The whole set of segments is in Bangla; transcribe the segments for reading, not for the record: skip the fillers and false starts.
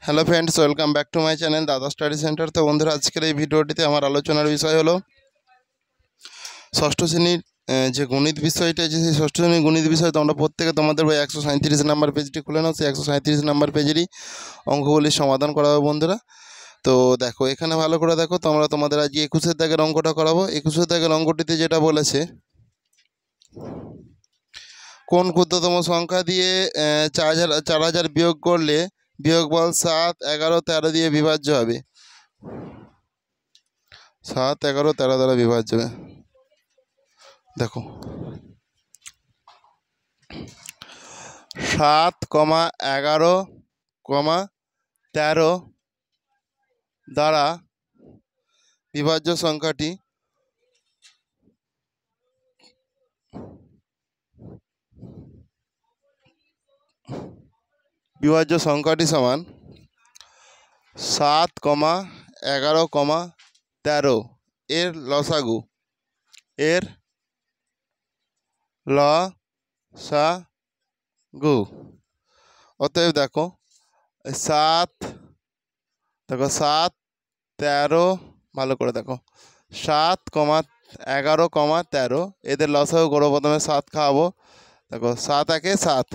Hello friends, welcome back to my channel দাদা স্টাডি সেন্টার। তো বন্ধুরা, আজকের এই ভিডিওটিতে আমার আলোচনার বিষয় হলো ষষ্ঠ শ্রেণীর যে গণিত বিষয়টা আছে, সেই ষষ্ঠ শ্রেণীর গণিত বিষয় তোমরা প্রত্যেকে তোমাদের ওই 137 নাম্বার পেজটি খুলে নাও। সেই 137 নাম্বার পেজেরই অঙ্কগুলির সমাধান করা হবে বন্ধুরা। তো দেখো, এখানে ভালো করে দেখো, তোমরা তোমাদের আজকে 21-এর দাগের অঙ্কটা করাবো। 21-এর দাগের অঙ্কটিতে যেটা বলেছে, কোন ক্ষুদ্রতম সংখ্যা দিয়ে 4,000 বিয়োগ করলে বিয়োগফল 7, 11, 13 দিয়ে বিভাজ্য হবে। 7, 11, 13 দ্বারা বিভাজ্য হবে। দেখো, 7, 11, 13 দ্বারা বিভাজ্য সংখ্যাটি সমান 7, 11, 13 এর লসাগু অতএব দেখো 7, 13, ভালো করে দেখো, 7, 11, 13 এদের লসাগু করবো। প্রথমে 7 খাওয়াবো। দেখো, 7 একে 7,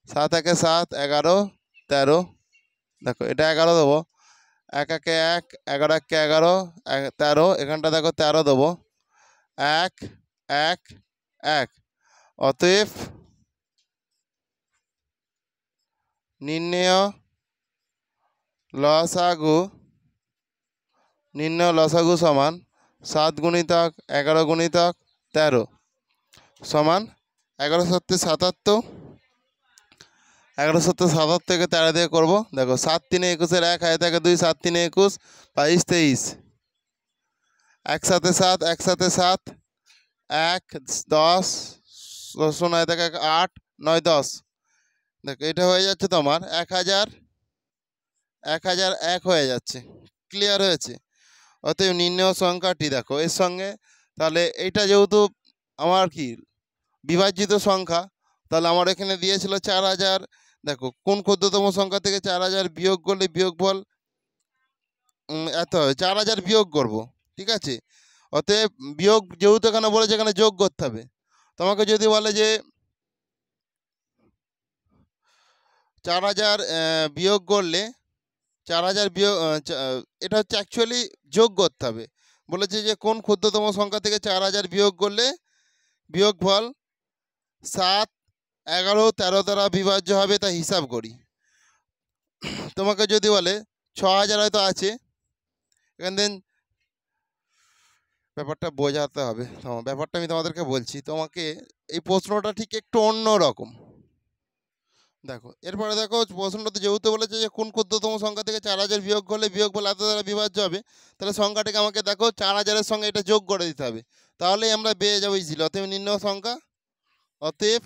7 একে 7, 11, 13। দেখো, এটা 11 দেবো, 1 একে 1, 11 একে 11, 13। এখানটা দেখো 13 দেবো, 1, 1, 1। অতএব নির্ণেয় লসাগু সমান 7 গুণিতক 11 গুণিতক 13 সমান 11 7 77। 11 7 77 থেকে 13 দিয়ে করবো। দেখো, 7 3 21, 1 হাতে থাকে 2, 7 3 21, 22 23, 1 7 7, 1 7 7, 1 10, 0 9 থেকে 8, 9 10। দেখো, এটা হয়ে যাচ্ছে তোমার 1001 হয়ে যাচ্ছে। ক্লিয়ার হয়েছে? অতএব নির্ণেয় সংখ্যাটি দেখো এর সঙ্গে, তাহলে এইটা যেহেতু আমার কি বিভাজিত সংখ্যা, তাহলে আমার এখানে দিয়েছিল 4000। দেখো, কোন ক্ষুদ্রতম সংখ্যা থেকে 4000 বিয়োগ করলে বিয়োগফল এত হবে, 4000 বিয়োগ করব, ঠিক আছে। অতএব বিয়োগ যেহেতু এখানে বলেছে, এখানে যোগ করতে হবে। তোমাকে যদি বলে যে 4000 বিয়োগ করলে 4000 বিয়োগ, এটা হচ্ছে অ্যাকচুয়ালি যোগ করতে হবে। বলেছে যে কোন ক্ষুদ্রতম সংখ্যা থেকে 4000 বিয়োগ করলে বিয়োগফল 7, 11, 13 দ্বারা বিভাজ্য হবে, তা হিসাব করি। তোমাকে যদি বলে 6000 হয়তো আছে, এখান দেন ব্যাপারটা বোঝাতে হবে। ব্যাপারটা আমি তোমাদেরকে বলছি, তোমাকে এই প্রশ্নটা ঠিক একটু অন্য রকম। দেখো, এরপরে দেখো, প্রশ্নটাতে যেহেতু বলেছে যে কোন ক্ষুদ্রতম সংখ্যা থেকে 4000 বিয়োগ করলে বিয়োগফল এত দ্বারা বিভাজ্য হবে, তাহলে সংখ্যাটাকে আমাকে দেখো 4000-এর সঙ্গে এটা যোগ করে দিতে হবে, তাহলেই আমরা পেয়ে যাবো ইজিলি। অতএব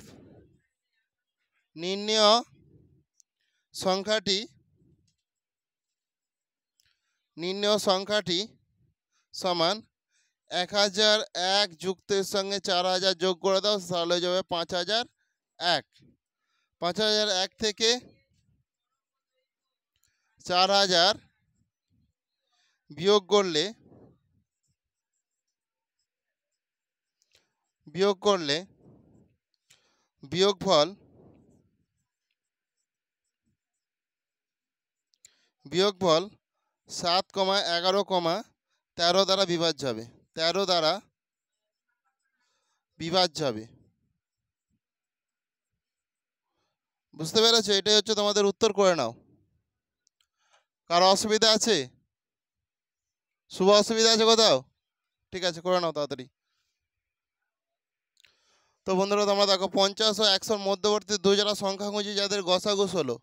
নির্ণেয় সংখ্যাটি সমান 1001 যুক্তের সঙ্গে 4000 যোগ করে দাও, তাহলে হয়ে যাবে 5001। 5001 থেকে 4000 বিয়োগ করলে বিয়োগফল 7, 11, 13 দ্বারা বিভাজ্য হবে। 13 দ্বারা বিভাজ্য হবে। বুঝতে পেরেছো? এটাই হচ্ছে তোমাদের উত্তর। করে নাও। কারো অসুবিধা আছে? শুভ অসুবিধা আছে কোথাও? ঠিক আছে, করে নাও তাড়াতাড়ি। তো বন্ধুরা, তোমরা দেখো 50 ও 100-র মধ্যবর্তী দুই জোড়া সংখ্যা খুঁজি যাদের গসাগু 16।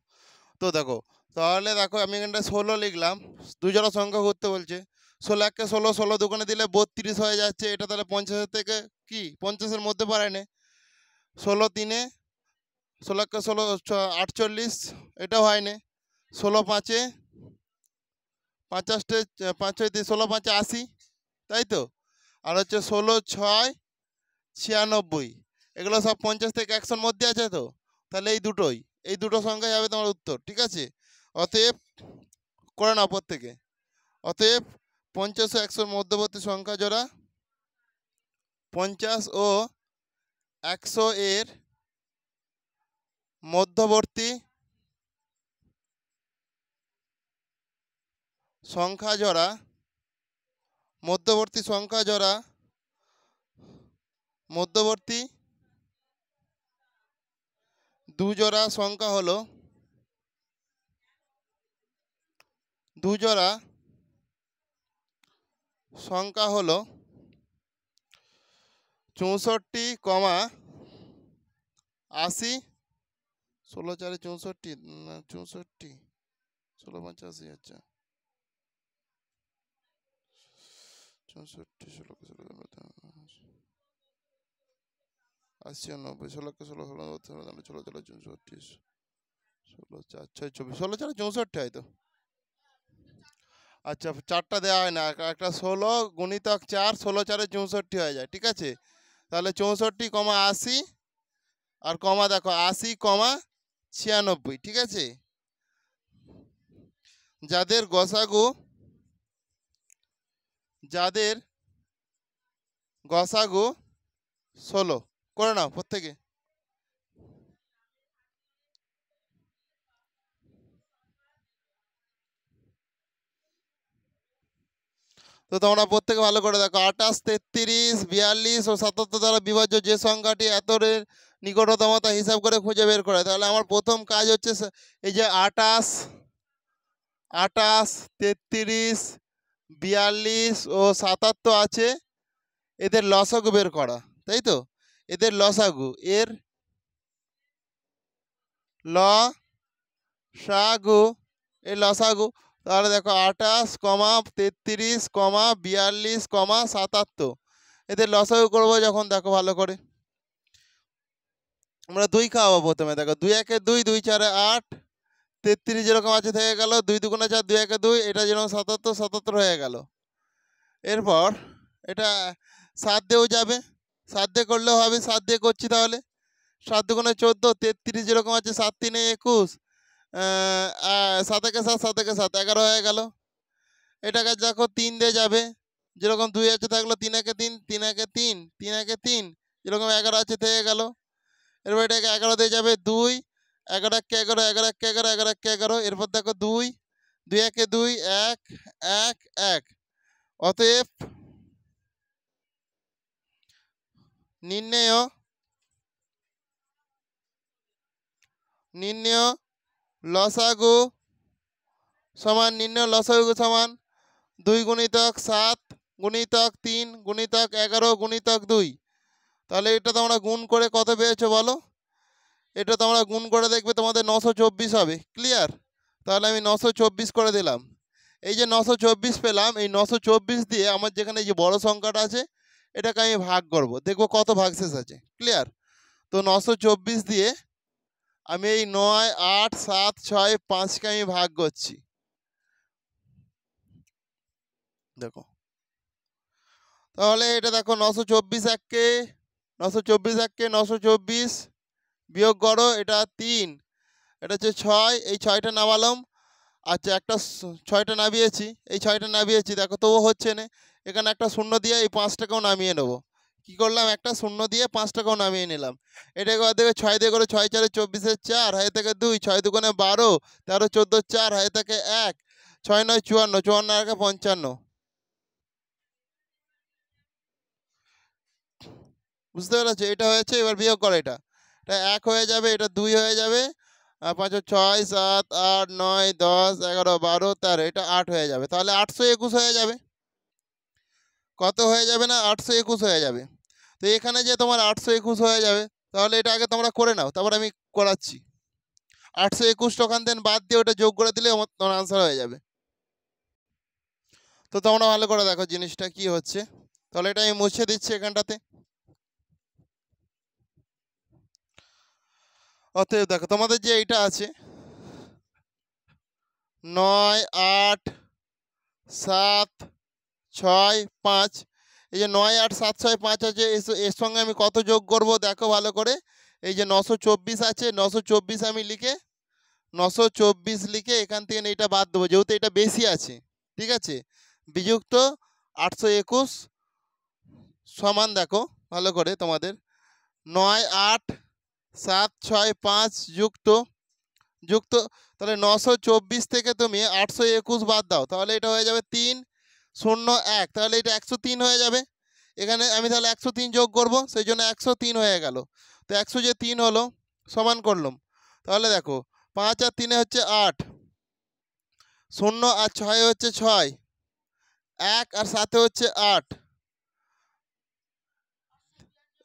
তো দেখো, তাহলে দেখো আমি এখানটা 16 লিখলাম, দুই জোড়া সংখ্যা করতে বলছে। 16 1 16, 16 দুগুণে দিলে 32 হয়ে যাচ্ছে। এটা তাহলে 50-এর থেকে কি 50-এর মধ্যে পড়ে না। 16 3, 16 1 16, 48, এটাও হয় না। 16 5, 50, 5 16 5 80, তাই তো। আর হচ্ছে 16 6 96, এগুলো সব 50 থেকে 100-র মধ্যে আছে। তো তাহলে এই দুটো সংখ্যাই হবে তোমার উত্তর, ঠিক আছে। অতএব করে নাও প্রত্যেকে। অতএব 50 ও 100 মধ্যবর্তী সংখ্যা জোড়া 50 ও 100 এর মধ্যবর্তী সংখ্যা জোড়া মধ্যবর্তী দু জোড়া সংখ্যা হলো 64, 80, 16 4 64 না 64 16 5 80 আচ্ছা 64 16 80 90 16 16 16 64 16 4 6 24 16 4 64 হয়তো। আচ্ছা চারটা দেওয়া হয় না, একটা 16 গুণিতক 4 16 4 64 হয়ে যায়, ঠিক আছে। তাহলে 64, 80 আর কমা দেখো 80, 96, ঠিক আছে। যাদের গসাগু 16 করে নাও প্রত্যেকে। তো তোমরা প্রত্যেকে ভালো করে দেখো, 28, 33, 42 ও 77 দ্বারা বিভাজ্য যে সংখ্যাটি এতর নিকটতমতা হিসাব করে খুঁজে বের করে। তাহলে আমার প্রথম কাজ হচ্ছে এই যে 28, 33, 42 ও 77 আছে, এদের লসাগু বের করা, তাই তো। এদের লসাগু, এর লসাগু। তাহলে দেখো 28, 33, 42, 77 এদের লসাগু করবো যখন, দেখো ভালো করে আমরা 2 খাওয়াবো প্রথমে। দেখো 2 1 2, 2 4 8, 33 যেরকম আছে থেকে গেল, 2 2 4, 2 1 2, এটা যেরকম 77 77 হয়ে গেল। এরপর এটা 7 দিয়েও যাবে, 7 দিয়ে করলেও হবে, 7 দিয়ে করছি তাহলে 7 2 14, 33 যেরকম আছে 7 3 21, 7 1 7, 7 1 7, 11 হয়ে গেল। এটাকে দেখো 3 দিয়ে যাবে, যেরকম 2 আছে থাকলো 3 1 3, 3 1 3, 3 1 3, যেরকম 11 আছে থেকে গেল। এরপর এটাকে 11 দিয়ে যাবে, 2 11 1 11, 11 1 11, 11 1 11, এরপর দেখো 2 2 1 2, 1 1 1। অতএব নির্ণেয় লসাগু সমান 2 গুণিতক 7 গুণিতক 3 গুণিতক 11 গুণিতক 2। তাহলে এটা তোমরা গুণ করে কত পেয়েছো বলো? এটা তোমরা গুণ করে দেখবে তোমাদের 924 হবে। ক্লিয়ার? তাহলে আমি 924 করে দিলাম। এই যে 924 পেলাম, এই 924 দিয়ে আমার যেখানে এই যে বড় সংখ্যাটা আছে এটাকে আমি ভাগ করব, দেখবো কত ভাগশেষ আছে। ক্লিয়ার? তো 924 দিয়ে আমি এই 9 8 7 6 5কে আমি ভাগ করছি। দেখো তাহলে এটা দেখো 924 এককে 924 বিয়োগ করো, এটা 3, এটা হচ্ছে 6, এই 6টা নামালাম। আচ্ছা একটা 6টা নামিয়েছি, এই 6টা নামিয়েছি, দেখো তবু হচ্ছে না। এখানে একটা শূন্য দিয়ে এই 5টাকেও নামিয়ে নেবো। কি করলাম? একটা শূন্য দিয়ে 5টাকেও নামিয়ে নিলাম। এটাকে দেখো 6 দিয়ে করে 6 4 24, 4 হাতে থেকে 2, 6 2 12, 13 14, 4 হাতে থেকে 1, 6 9 54, 54 আর 55। বুঝতে পেরেছো? এটা হয়েছে। এবার বিয়োগ করো, এটা 1 হয়ে যাবে, এটা 2 হয়ে যাবে, 5 6 7 8 9 10 11 12 13, এটা 8 হয়ে যাবে। তাহলে 821 হয়ে যাবে। কত হয়ে যাবে না? 821 হয়ে যাবে। তো এখানে যে তোমার 821 হয়ে যাবে, তাহলে এটা আগে তোমরা করে নাও, তারপর আমি করাচ্ছি। 821 ওখান থেকে বাদ দিয়ে ওটা যোগ করে দিলে তোমার আনসার হয়ে যাবে। তো তোমরা ভালো করে দেখো জিনিসটা কি হচ্ছে। তাহলে এটা আমি মুছে দিচ্ছি এখানটাতে। অতএব দেখো তোমাদের যে এইটা আছে 9 8 7 6 5, এই যে 9 8 7 6 5 আছে, এর সঙ্গে আমি কত যোগ করব দেখো ভালো করে। এই যে 924 আছে, 924 আমি লিখে 924 লিখে এখান থেকে এইটা বাদ দেবো, যেহেতু এটা বেশি আছে। ঠিক আছে, বিযুক্ত 821 সমান দেখো ভালো করে তোমাদের 9 8 7 6 5 যুক্ত যুক্ত তাহলে 924 থেকে তুমি 821 বাদ দাও, তাহলে এটা হয়ে যাবে 301, তাহলে এটা 103 হয়ে যাবে। এখানে আমি তাহলে 103 যোগ করব, সেই জন্য 103 হয়ে গেল। তো 103 হলো, সমান করলাম। তাহলে দেখো 5 আর 3 হচ্ছে 8, 0 আর 6 হচ্ছে 6, 1 আর 7 হচ্ছে 8,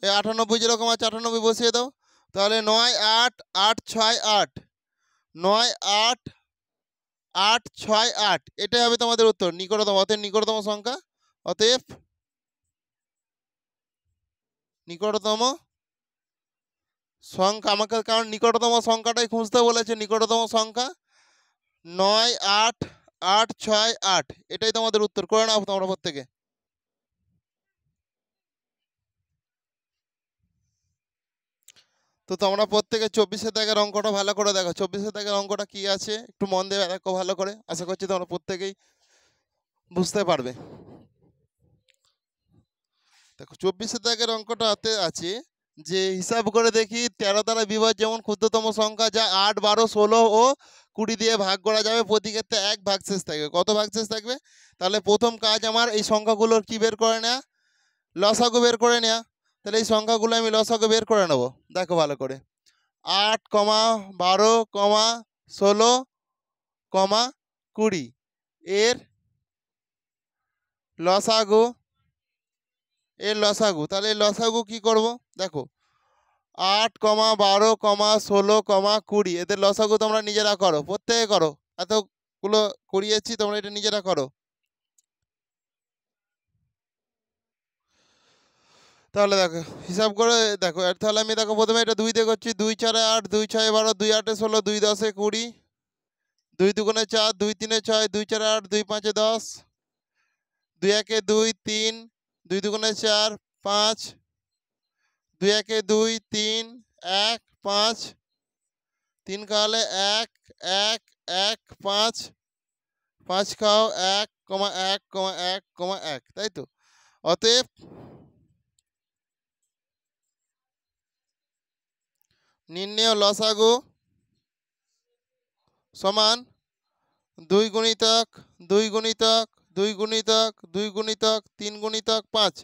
এই 98 যেরকম আছে 98 বসিয়ে দাও। তাহলে 9 8 8 6 8, 9 8 8 6 8, এটাই হবে তোমাদের উত্তর, নিকটতম। অতএব নিকটতম সংখ্যা, অতএব নিকটতম সংখ্যা আমাকে, কারণ নিকটতম সংখ্যাটাই খুঁজতে বলেছে, নিকটতম সংখ্যা 9 8 8 6 8, এটাই তোমাদের উত্তর। করে নাও তোমরা প্রত্যেকে। তো তোমরা প্রত্যেকে 24 দাগের অঙ্কটা ভালো করে দেখো। 24 দাগের অঙ্কটা কি আছে একটু মন দিয়ে দেখো ভালো করে, আশা করছি তোমরা প্রত্যেকেই বুঝতে পারবে। দেখো 24 দাগের অঙ্কটাতে আছে যে হিসাব করে দেখি 13 দ্বারা বিভাজ্য যেমন ক্ষুদ্রতম সংখ্যা, যা 8 12 16 ও 20 দিয়ে ভাগ করা যাবে, প্রতি ক্ষেত্রে 1 ভাগশেষ থাকবে। কত ভাগশেষ থাকবে? তাহলে প্রথম কাজ আমার এই সংখ্যাগুলোর কি বের করে নেওয়া, লসাগু বের করে নেওয়া। তাহলে এই সংখ্যাগুলো আমি লসাগু বের করে নেব। দেখো ভালো করে 8, 12, 16, 20 এর লসাগু, তাহলে এই লসাগু কি করব দেখো 8, 12, 16, 20, এদের লসাগু তোমরা নিজেরা করো, প্রত্যেকে করো। এতগুলো করিয়েছি, তোমরা এটা নিজেরা করো। তাহলে দেখো হিসাব করে দেখো, তাহলে আমি দেখো প্রথমে এটা 2 দিয়ে করছি, 2 4 8, 2 6 12, 2 8 16, 2 10 20, 2 2 4, 2 3 6, 2 4 8, 2 5 10, 2 1 2 3, 2 2 4 5, 2 1 2 3 1 5, 3 খাওয়ালে 1 1 1 5, 5 খাও 1, 1, 1, 1, তাই তো। অতএব নির্ণেয় লসাগু সমান 2 গুণিতক 2 গুণিতক 2 গুণিতক 2 গুণিতক 3 গুণিতক 5,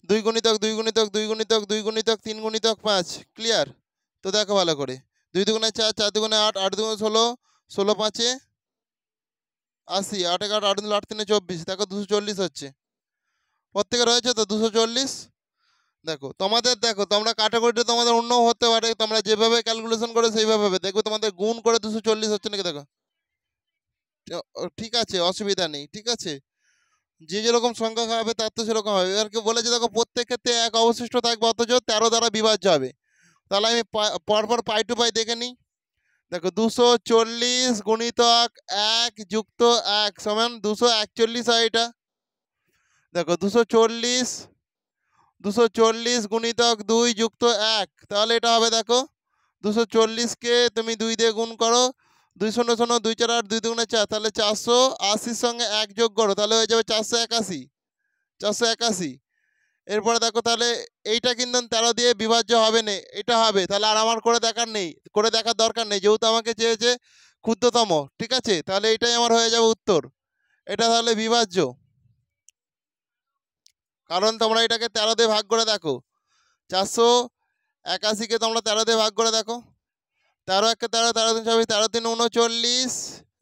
2 গুণিতক 2 গুণিতক 2 গুণিতক 2 গুণিতক 3 গুণিতক 5। ক্লিয়ার? তো দেখো ভালো করে 2 দুগুণে 4, 4 দুগুণে 8, 8 দুগুণে 16, 16 5 80, 8 1 8 2 8 3 24, দেখো 240 হচ্ছে। প্রত্যেকে রয়েছে তো 240। দেখো তোমাদের, দেখো তোমরা ক্যাটাগরিটা তোমাদের অন্য হতে পারে, তোমরা যেভাবে ক্যালকুলেশন করে সেইভাবে হবে। দেখো তোমাদের গুণ করে 240 হচ্ছে নাকি দেখো। ঠিক আছে, অসুবিধা নেই, ঠিক আছে। যে যেরকম সংখ্যা খাবে তার তো সেরকম হবে। এবারকে বলেছে দেখো প্রত্যেক ক্ষেত্রে 1 অবশিষ্ট থাকবে, অথচ 13 দ্বারা বিভাজ্য হবে। তাহলে আমি পরপর পাই টু পাই দেখে নিই। দেখো 240 গুণিতক 1 যুক্ত 1 সমান 241 হয় এটা। দেখো 240 গুণিতক 2 যুক্ত 1, তাহলে এটা হবে দেখো 240কে তুমি 2 দিয়ে গুণ করো, 2 0 0 2 4 8, 2 2 4, তাহলে 480 সঙ্গে 1 যোগ করো, তাহলে হয়ে যাবে 481, 481। এরপরে দেখো তাহলে এইটা কিন্তু 13 দিয়ে বিভাজ্য হবে না, এটা হবে। তাহলে আর আমার করে দেখার দরকার নেই, যেহেতু আমাকে চেয়েছে ক্ষুদ্রতম। ঠিক আছে, তাহলে এটাই আমার হয়ে যাবে উত্তর। এটা তাহলে বিভাজ্য, কারণ তোমরা এটাকে 13 দিয়ে ভাগ করে দেখো। 481কে তোমরা 13 দিয়ে ভাগ করে দেখো। 13 1 13, 13 3 24, 13 3 39,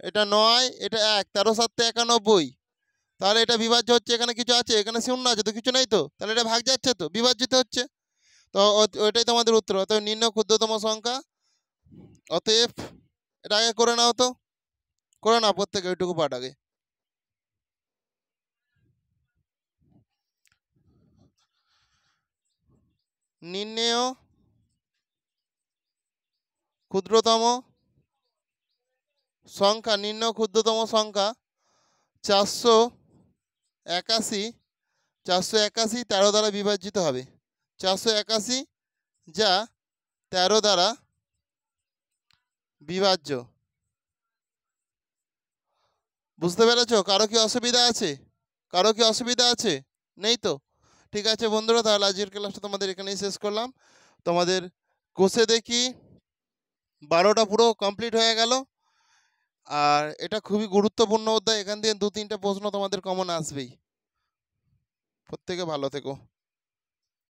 এটা 9, এটা 1, 13 7 91। তাহলে এটা বিভাজ্য হচ্ছে। এখানে কিছু আছে? এখানে শূন্য আছে তো, কিছু নেই তো, তাহলে এটা ভাগ যাচ্ছে তো, বিভাজ্যিত হচ্ছে। তো ওইটাই তোমাদের উত্তর। অতএব নির্ণয় ক্ষুদ্রতম সংখ্যা। অতএব এটা আগে করে নাও তো, করে নাও প্রত্যেকে ওইটুকু পাঠ আগে। নির্ণেয় ক্ষুদ্রতম সংখ্যা, নির্ণয় ক্ষুদ্রতম সংখ্যা 481, 481 13 দ্বারা বিভাজিত হবে। 481 যা 13 দ্বারা বিভাজ্য। বুঝতে পেরেছো? কারো কি অসুবিধা আছে? কারো কি অসুবিধা আছে? নেই তো? ঠিক আছে বন্ধুরা, তাহলে আজকের ক্লাসটা তোমাদের এখানেই শেষ করলাম। তোমাদের কোষে দেখি 12টা পুরো কমপ্লিট হয়ে গেল। আর এটা খুবই গুরুত্বপূর্ণ অধ্যায়, এখান থেকে 2-3টে প্রশ্ন তোমাদের কমন আসবেই। প্রত্যেকে ভালো থেকো।